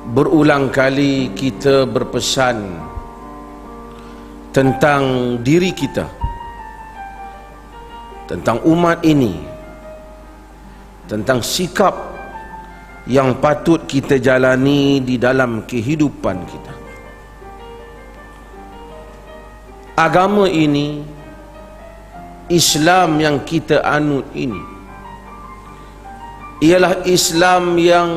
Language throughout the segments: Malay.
Berulang kali kita berpesan tentang diri kita, tentang umat ini, tentang sikap yang patut kita jalani di dalam kehidupan kita. Agama ini, Islam yang kita anut ini, ialah Islam yang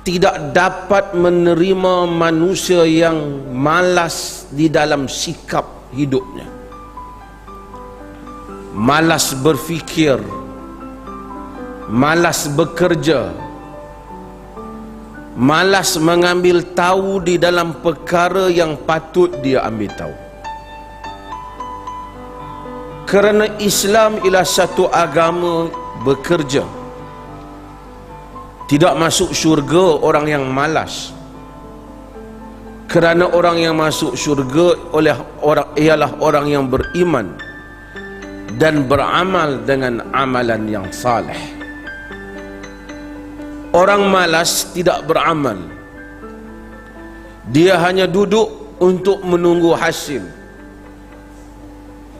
tidak dapat menerima manusia yang malas di dalam sikap hidupnya, malas berfikir, malas bekerja, malas mengambil tahu di dalam perkara yang patut dia ambil tahu. Kerana Islam ialah satu agama bekerja. Tidak masuk syurga orang yang malas. Kerana orang yang masuk syurga ialah orang yang beriman dan beramal dengan amalan yang saleh. Orang malas tidak beramal. Dia hanya duduk untuk menunggu hasil,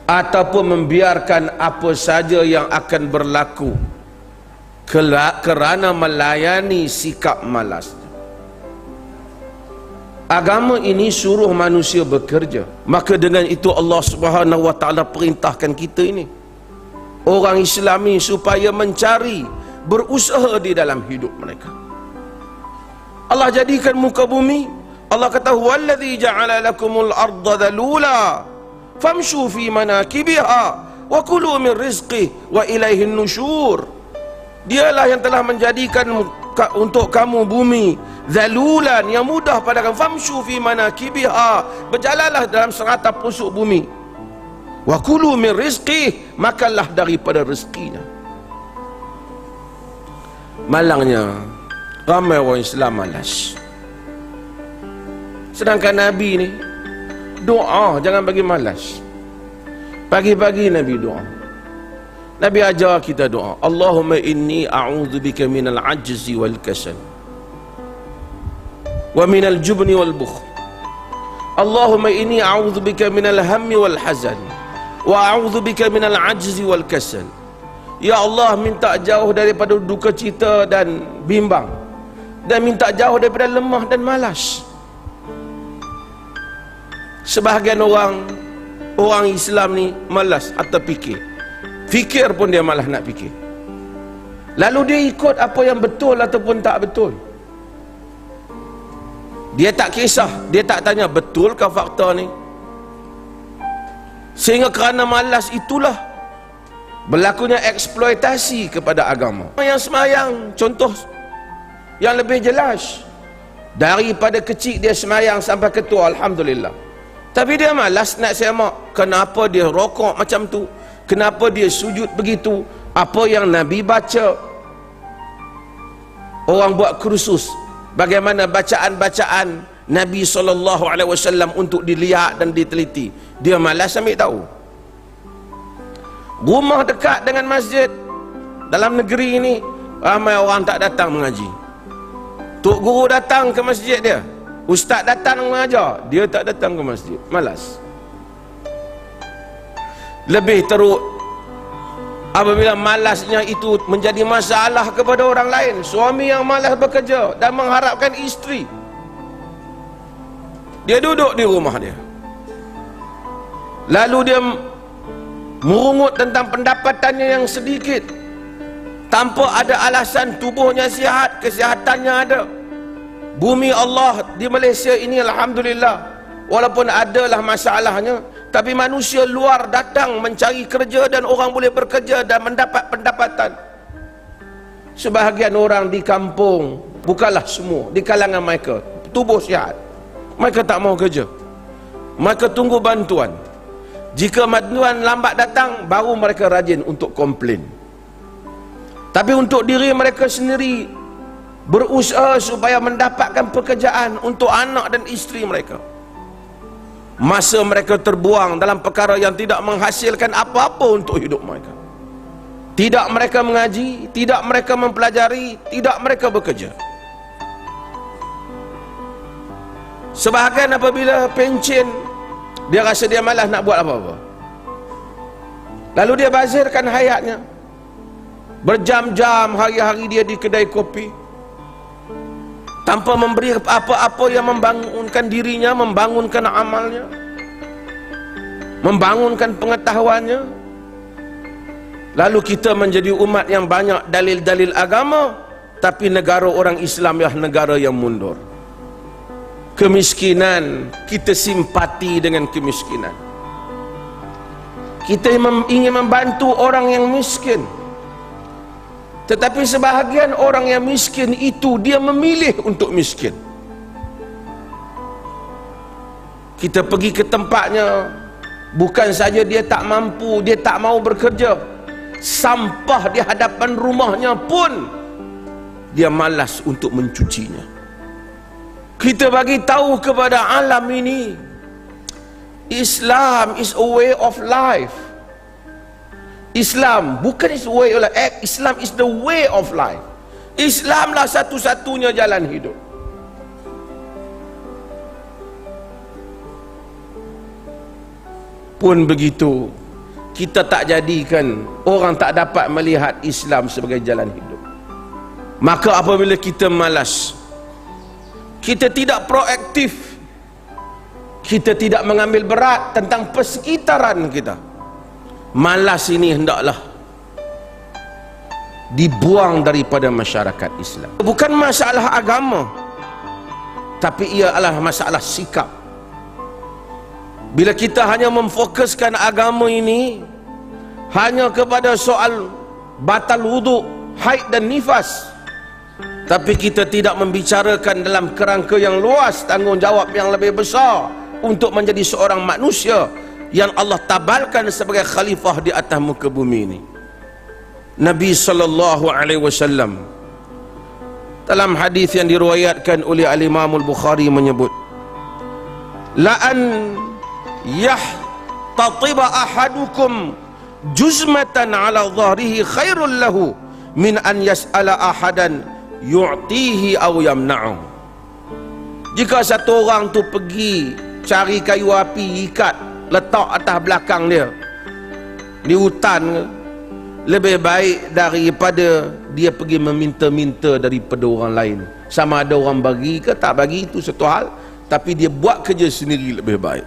ataupun membiarkan apa saja yang akan berlaku kerana melayani sikap malas. Agama ini suruh manusia bekerja. Maka dengan itu Allah Subhanahu wa taala perintahkan kita ini, orang Islam ini, supaya mencari, berusaha di dalam hidup mereka. Allah jadikan muka bumi, Allah kata wallazi ja'ala lakumul arda dhalula famshu fi manakibiha wa kulu min rizqih wa ilaihin nusyur. Dialah yang telah menjadikan untuk kamu bumi zalulan, yang mudah pada kamu. Famshu fi manakibiha, berjalanlah dalam serata pusuk bumi. Wa kulu min rizqih, makanlah daripada rezekinya. Malangnya ramai orang Islam malas. Sedangkan Nabi ni doa, jangan bagi malas. Pagi-pagi Nabi doa. Nabi ajar kita doa, Allahumma inni a'udzubika minal ajzi wal kasal wa minal jubni wal bukhl. Allahumma inni a'udzubika minal hammi wal hazan wa a'udzubika minal ajzi wal kasal. Ya Allah, minta jauh daripada duka cita dan bimbang, dan minta jauh daripada lemah dan malas. Sebahagian orang Islam ni malas atau fikir pun dia malah nak fikir. Lalu dia ikut apa yang betul ataupun tak betul. Dia tak kisah, dia tak tanya betulkah fakta ni. Sehingga kerana malas itulah berlakunya eksploitasi kepada agama. Yang semayang, contoh yang lebih jelas, daripada kecil dia semayang sampai ketua, alhamdulillah. Tapi dia malas nak semak. Kenapa dia rokok macam tu? Kenapa dia sujud begitu? Apa yang Nabi baca? Orang buat kursus bagaimana bacaan-bacaan Nabi SAW untuk dilihat dan diteliti. Dia malas ambil tahu. Rumah dekat dengan masjid dalam negeri ini, ramai orang tak datang mengaji. Tok guru datang ke masjid dia, ustaz datang mengajar, dia tak datang ke masjid, malas. Lebih teruk apabila malasnya itu menjadi masalah kepada orang lain. Suami yang malas bekerja dan mengharapkan isteri, dia duduk di rumah dia, lalu dia merungut tentang pendapatannya yang sedikit, tanpa ada alasan. Tubuhnya sihat, kesehatannya ada. Bumi Allah di Malaysia ini alhamdulillah, walaupun adalah masalahnya, tapi manusia luar datang mencari kerja dan orang boleh bekerja dan mendapat pendapatan. Sebahagian orang di kampung, bukanlah semua, di kalangan mereka tubuh sihat, mereka tak mau kerja, mereka tunggu bantuan. Jika bantuan lambat datang, baru mereka rajin untuk komplain. Tapi untuk diri mereka sendiri, berusaha supaya mendapatkan pekerjaan untuk anak dan isteri mereka, masa mereka terbuang dalam perkara yang tidak menghasilkan apa-apa untuk hidup mereka. Tidak mereka mengaji, tidak mereka mempelajari, tidak mereka bekerja. Sebahagian apabila pencen, dia rasa dia malas nak buat apa-apa, lalu dia bazirkan hayatnya. Berjam-jam, hari-hari dia di kedai kopi, tanpa memberi apa-apa yang membangunkan dirinya, membangunkan amalnya, membangunkan pengetahuannya. Lalu kita menjadi umat yang banyak dalil-dalil agama, tapi negara orang Islam ialah negara yang mundur. Kemiskinan, kita simpati dengan kemiskinan. Kita ingin membantu orang yang miskin, tetapi sebahagian orang yang miskin itu dia memilih untuk miskin. Kita pergi ke tempatnya, bukan saja dia tak mampu, dia tak mau bekerja, sampah di hadapan rumahnya pun dia malas untuk mencucinya. Kita bagi tahu kepada alam ini, Islam is a way of life. Islam bukan is a way of life, Islam is the way of life. Islamlah satu-satunya jalan hidup. Pun begitu, kita tak jadikan orang tak dapat melihat Islam sebagai jalan hidup. Maka apabila kita malas, kita tidak proaktif, kita tidak mengambil berat tentang persekitaran kita, malas ini hendaklah dibuang daripada masyarakat Islam. Bukan masalah agama, tapi ia adalah masalah sikap. Bila kita hanya memfokuskan agama ini hanya kepada soal batal wuduk, haid dan nifas, tapi kita tidak membicarakan dalam kerangka yang luas, tanggungjawab yang lebih besar untuk menjadi seorang manusia yang Allah tabalkan sebagai khalifah di atas muka bumi ini. Nabi SAW dalam hadis yang diriwayatkan oleh Al-Imam Al-Bukhari menyebut, la an yahtatiba ahadukum juzmatan ala dhahrihi khairul lahu min an yas'ala ahadan yu'tihi aw yamna'u. Jika satu orang tu pergi cari kayu api, ikat, letak atas belakang dia di hutan, lebih baik daripada dia pergi meminta-minta daripada orang lain. Sama ada orang bagi ke tak bagi itu satu hal, tapi dia buat kerja sendiri lebih baik.